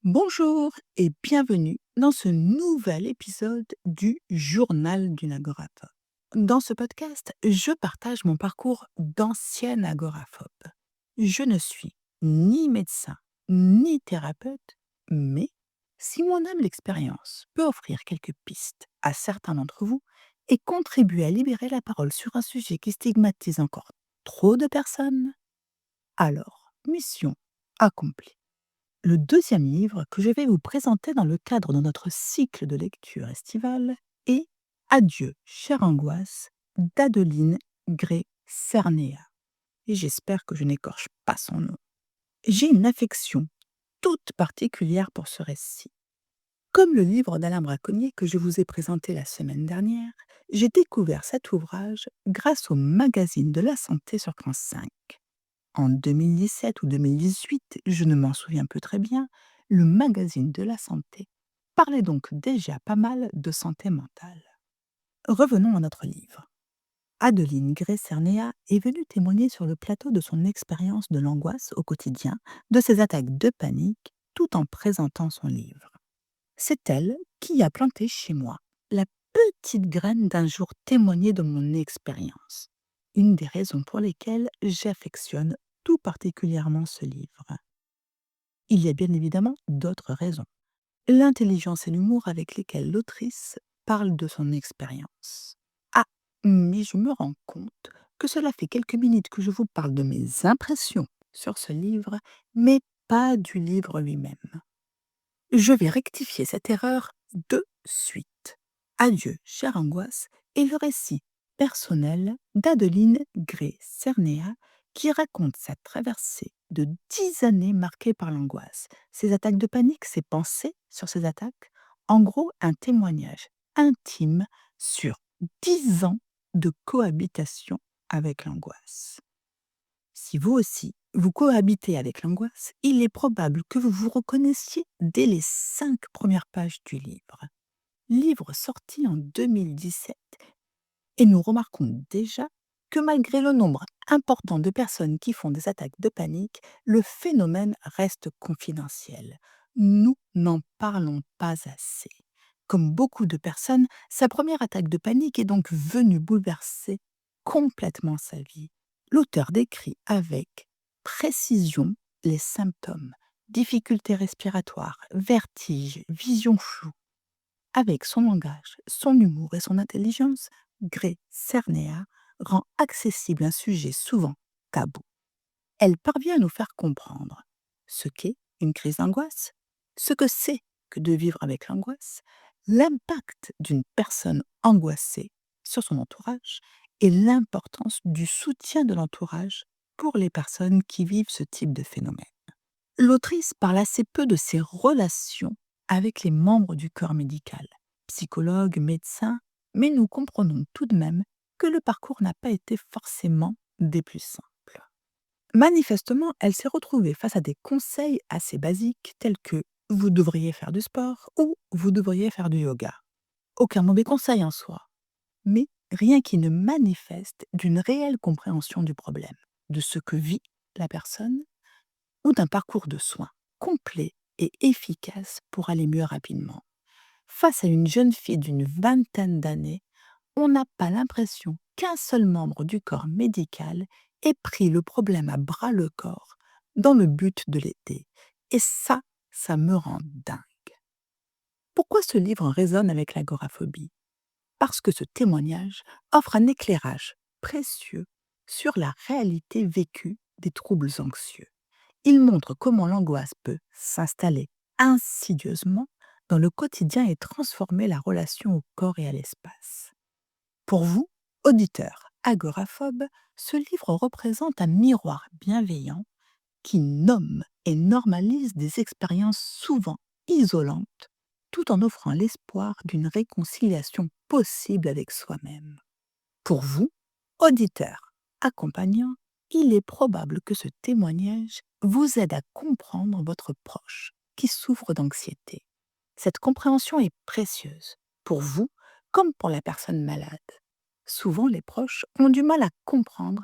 Bonjour et bienvenue dans ce nouvel épisode du Journal d'une agoraphobe. Dans ce podcast, je partage mon parcours d'ancienne agoraphobe. Je ne suis ni médecin ni thérapeute, mais si mon âme l'expérience peut offrir quelques pistes à certains d'entre vous et contribuer à libérer la parole sur un sujet qui stigmatise encore trop de personnes, alors mission accomplie. Le deuxième livre que je vais vous présenter dans le cadre de notre cycle de lecture estivale est Adieu, chère angoisse d'Adeline Gray Cernea. Et j'espère que je n'écorche pas son nom. J'ai une affection toute particulière pour ce récit. Comme le livre d'Alain Braconnier que je vous ai présenté la semaine dernière, j'ai découvert cet ouvrage grâce au magazine de la santé sur France 5. En 2017 ou 2018, je ne m'en souviens plus très bien, le magazine de la santé parlait donc déjà pas mal de santé mentale. Revenons à notre livre. Adeline Gray-Cernea est venue témoigner sur le plateau de son expérience de l'angoisse au quotidien, de ses attaques de panique, tout en présentant son livre. C'est elle qui a planté chez moi la petite graine d'un jour témoigner de mon expérience. Une des raisons pour lesquelles j'affectionne tout particulièrement ce livre. Il y a bien évidemment d'autres raisons. L'intelligence et l'humour avec lesquels l'autrice parle de son expérience. Ah, mais je me rends compte que cela fait quelques minutes que je vous parle de mes impressions sur ce livre, mais pas du livre lui-même. Je vais rectifier cette erreur de suite. Adieu, chère angoisse, est le récit personnel d'Adeline Gray-Cernea qui raconte sa traversée de 10 années marquées par l'angoisse, ses attaques de panique, ses pensées sur ces attaques, en gros un témoignage intime sur 10 ans de cohabitation avec l'angoisse. Si vous aussi, vous cohabitez avec l'angoisse, il est probable que vous vous reconnaissiez dès les 5 premières pages du livre. Livre sorti en 2017. Et nous remarquons déjà que malgré le nombre important de personnes qui font des attaques de panique, le phénomène reste confidentiel. Nous n'en parlons pas assez. Comme beaucoup de personnes, sa première attaque de panique est donc venue bouleverser complètement sa vie. L'auteur décrit avec précision les symptômes, difficultés respiratoires, vertiges, vision floue. Avec son langage, son humour et son intelligence, Gray Cernea rend accessible un sujet souvent tabou. Elle parvient à nous faire comprendre ce qu'est une crise d'angoisse, ce que c'est que de vivre avec l'angoisse, l'impact d'une personne angoissée sur son entourage et l'importance du soutien de l'entourage pour les personnes qui vivent ce type de phénomène. L'autrice parle assez peu de ses relations avec les membres du corps médical, psychologues, médecins, mais nous comprenons tout de même que le parcours n'a pas été forcément des plus simples. Manifestement, elle s'est retrouvée face à des conseils assez basiques tels que vous devriez faire du sport ou vous devriez faire du yoga. Aucun mauvais conseil en soi, mais rien qui ne manifeste d'une réelle compréhension du problème, de ce que vit la personne ou d'un parcours de soins complet et efficace pour aller mieux rapidement. Face à une jeune fille d'une vingtaine d'années, on n'a pas l'impression qu'un seul membre du corps médical ait pris le problème à bras le corps dans le but de l'aider. Et ça me rend dingue. Pourquoi ce livre résonne avec l'agoraphobie? Parce que ce témoignage offre un éclairage précieux sur la réalité vécue des troubles anxieux. Il montre comment l'angoisse peut s'installer insidieusement dans le quotidien et transformer la relation au corps et à l'espace. Pour vous, auditeurs agoraphobes, ce livre représente un miroir bienveillant qui nomme et normalise des expériences souvent isolantes, tout en offrant l'espoir d'une réconciliation possible avec soi-même. Pour vous, auditeurs accompagnants, il est probable que ce témoignage vous aide à comprendre votre proche qui souffre d'anxiété. Cette compréhension est précieuse pour vous comme pour la personne malade. Souvent, les proches ont du mal à comprendre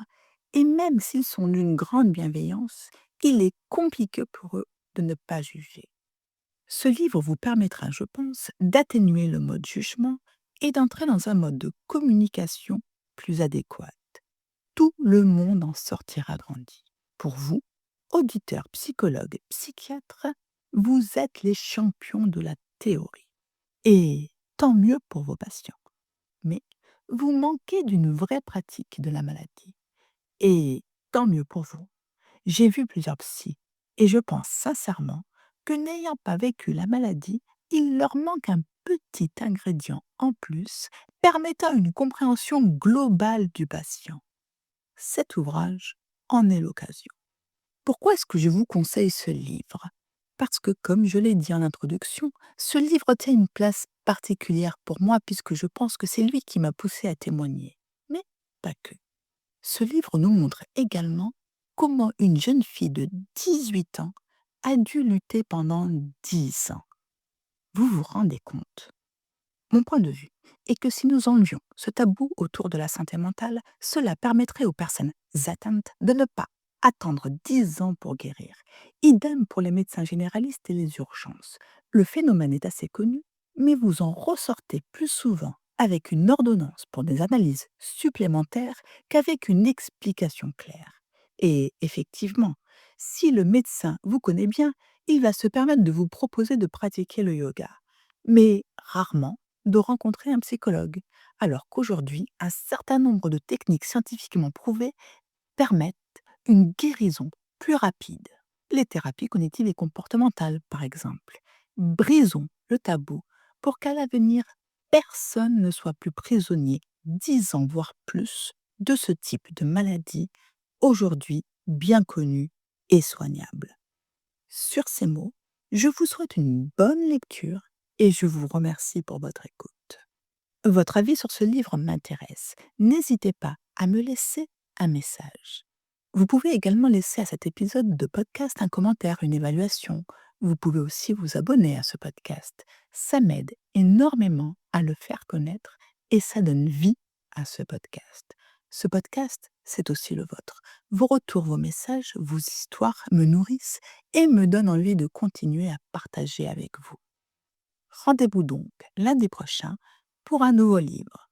et même s'ils sont d'une grande bienveillance, il est compliqué pour eux de ne pas juger. Ce livre vous permettra, je pense, d'atténuer le mode jugement et d'entrer dans un mode de communication plus adéquat. Tout le monde en sortira grandi. Pour vous, auditeurs, psychologues, psychiatres, vous êtes les champions de la théorie. Et tant mieux pour vos patients. Mais vous manquez d'une vraie pratique de la maladie. Et tant mieux pour vous. J'ai vu plusieurs psys et je pense sincèrement que n'ayant pas vécu la maladie, il leur manque un petit ingrédient en plus permettant une compréhension globale du patient. Cet ouvrage en est l'occasion. Pourquoi est-ce que je vous conseille ce livre? Parce que, comme je l'ai dit en introduction, ce livre tient une place particulière pour moi puisque je pense que c'est lui qui m'a poussé à témoigner. Mais pas que. Ce livre nous montre également comment une jeune fille de 18 ans a dû lutter pendant 10 ans. Vous vous rendez compte? Mon point de vue est que si nous enlevions ce tabou autour de la santé mentale, cela permettrait aux personnes atteintes de ne pas attendre 10 ans pour guérir. Idem pour les médecins généralistes et les urgences. Le phénomène est assez connu, mais vous en ressortez plus souvent avec une ordonnance pour des analyses supplémentaires qu'avec une explication claire. Et effectivement, si le médecin vous connaît bien, il va se permettre de vous proposer de pratiquer le yoga. Mais rarement de rencontrer un psychologue, alors qu'aujourd'hui, un certain nombre de techniques scientifiquement prouvées permettent une guérison plus rapide. Les thérapies cognitives et comportementales, par exemple. Brisons le tabou pour qu'à l'avenir, personne ne soit plus prisonnier 10 ans, voire plus, de ce type de maladie, aujourd'hui bien connue et soignable. Sur ces mots, je vous souhaite une bonne lecture et je vous remercie pour votre écoute. Votre avis sur ce livre m'intéresse. N'hésitez pas à me laisser un message. Vous pouvez également laisser à cet épisode de podcast un commentaire, une évaluation. Vous pouvez aussi vous abonner à ce podcast. Ça m'aide énormément à le faire connaître et ça donne vie à ce podcast. Ce podcast, c'est aussi le vôtre. Vos retours, vos messages, vos histoires me nourrissent et me donnent envie de continuer à partager avec vous. Rendez-vous donc lundi prochain pour un nouveau livre.